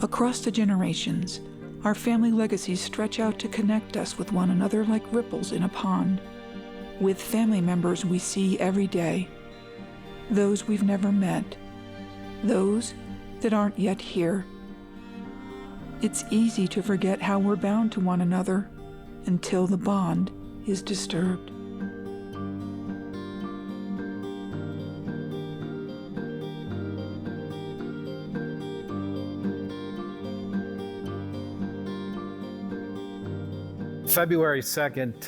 Across the generations, our family legacies stretch out to connect us with one another like ripples in a pond, with family members we see every day, those we've never met, those that aren't yet here. It's easy to forget how we're bound to one another until the bond is disturbed. February 2nd,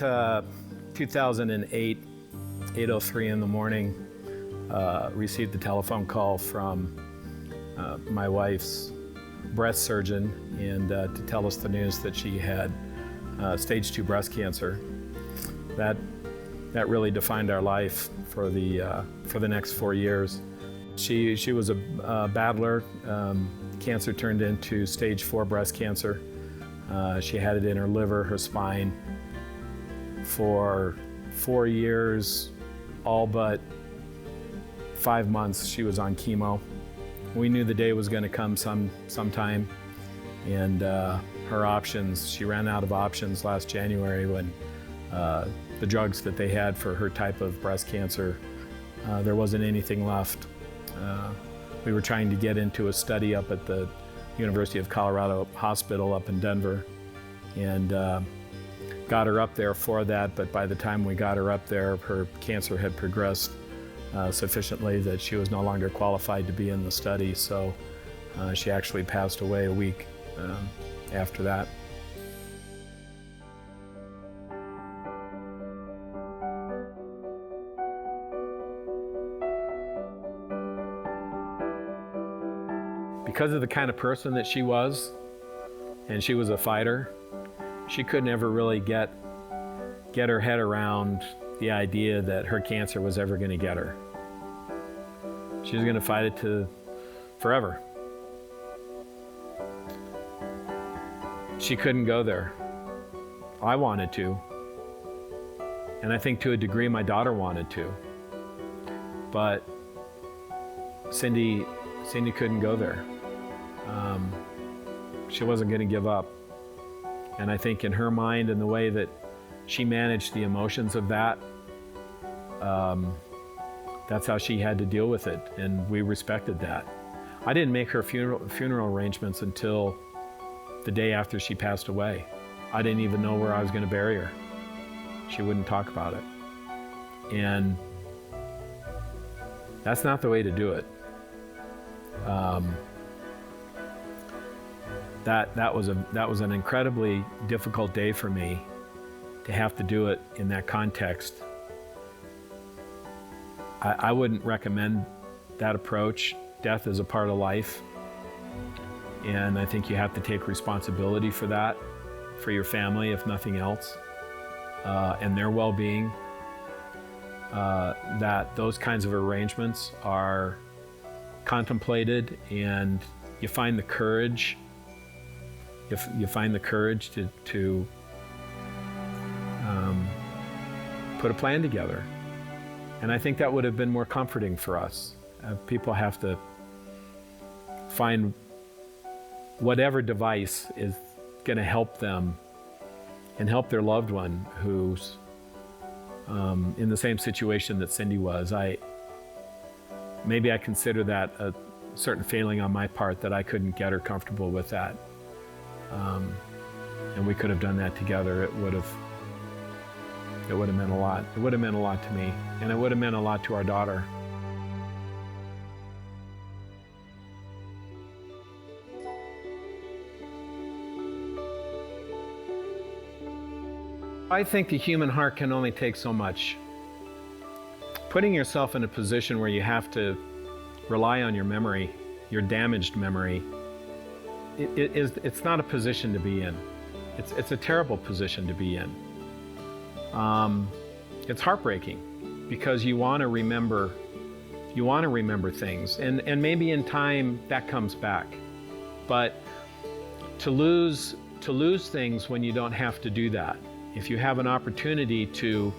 2008, 8:03 in the morning, received a telephone call from my wife's breast surgeon and to tell us the news that she had stage 2 breast cancer. That really defined our life for the next 4 years. She was a battler. Cancer turned into stage 4 breast cancer. She had it in her liver, her spine. For 4 years, all but 5 months, she was on chemo. We knew the day was going to come sometime, and her options, she ran out of options last January when the drugs that they had for her type of breast cancer, there wasn't anything left. We were trying to get into a study up at the University of Colorado Hospital up in Denver, and got her up there for that, but by the time we got her up there, her cancer had progressed sufficiently that she was no longer qualified to be in the study, so she actually passed away a week after that. Because of the kind of person that she was, and she was a fighter, she could never really get her head around the idea that her cancer was ever going to get her. She was going to fight it to forever. She couldn't go there. I wanted to, and I think to a degree my daughter wanted to, but Cindy couldn't go there. She wasn't going to give up. And I think in her mind and the way that she managed the emotions of that, that's how she had to deal with it, and we respected that. I didn't make her funeral arrangements until the day after she passed away. I didn't even know where I was going to bury her. She wouldn't talk about it. And that's not the way to do it. That was an incredibly difficult day for me to have to do it in that context. I wouldn't recommend that approach. Death is a part of life, and I think you have to take responsibility for that, for your family, if nothing else, and their well-being. That those kinds of arrangements are contemplated, and you find the courage. You find the courage to put a plan together. And I think that would have been more comforting for us. People have to find whatever device is going to help them and help their loved one who's in the same situation that Cindy was. Maybe I consider that a certain failing on my part that I couldn't get her comfortable with that. And we could have done that together. It would have meant a lot. It would have meant a lot to me, and it would have meant a lot to our daughter. I think the human heart can only take so much. Putting yourself in a position where you have to rely on your memory, your damaged memory, it's not a position to be in. It's a terrible position to be in. It's heartbreaking because you want to remember things, and maybe in time that comes back. But to lose things when you don't have to do that, if you have an opportunity to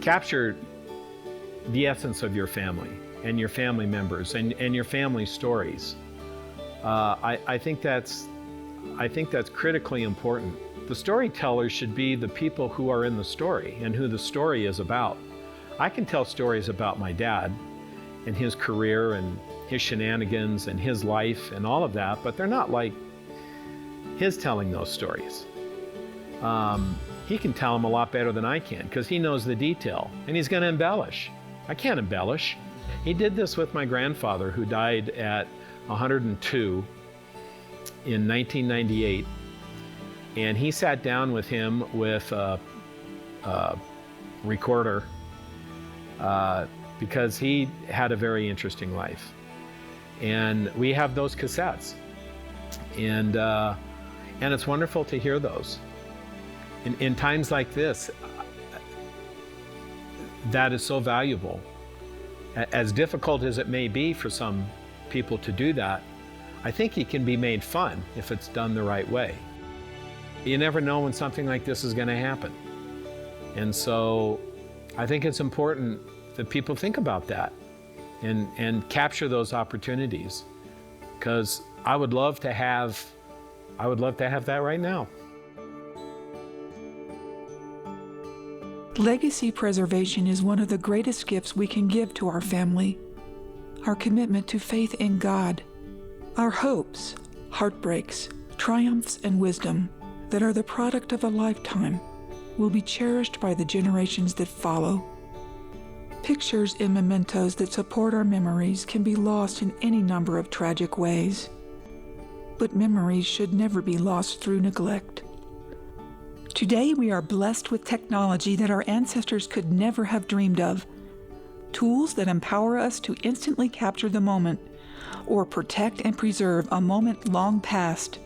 capture the essence of your family and your family members and your family stories, I think that's critically important. The storytellers should be the people who are in the story and who the story is about. I can tell stories about my dad and his career and his shenanigans and his life and all of that, but they're not like his telling those stories. He can tell them a lot better than I can because he knows the detail and he's going to embellish. I can't embellish. He did this with my grandfather, who died at 102 in 1998. And he sat down with him with a recorder because he had a very interesting life. And we have those cassettes. And it's wonderful to hear those. In times like this, that is so valuable. As difficult as it may be for some people to do that, I think it can be made fun if it's done the right way. You never know when something like this is going to happen. And so I think it's important that people think about that and capture those opportunities, because I would love to have that right now. Legacy preservation is one of the greatest gifts we can give to our family. Our commitment to faith in God, our hopes, heartbreaks, triumphs, and wisdom that are the product of a lifetime will be cherished by the generations that follow. Pictures and mementos that support our memories can be lost in any number of tragic ways. But memories should never be lost through neglect. Today we are blessed with technology that our ancestors could never have dreamed of. Tools that empower us to instantly capture the moment or protect and preserve a moment long past.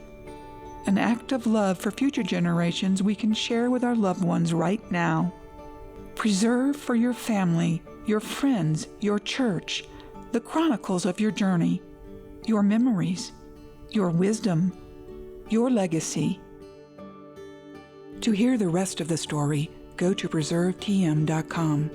An act of love for future generations we can share with our loved ones right now. Preserve for your family, your friends, your church, the chronicles of your journey, your memories, your wisdom, your legacy. To hear the rest of the story, go to preservetm.com.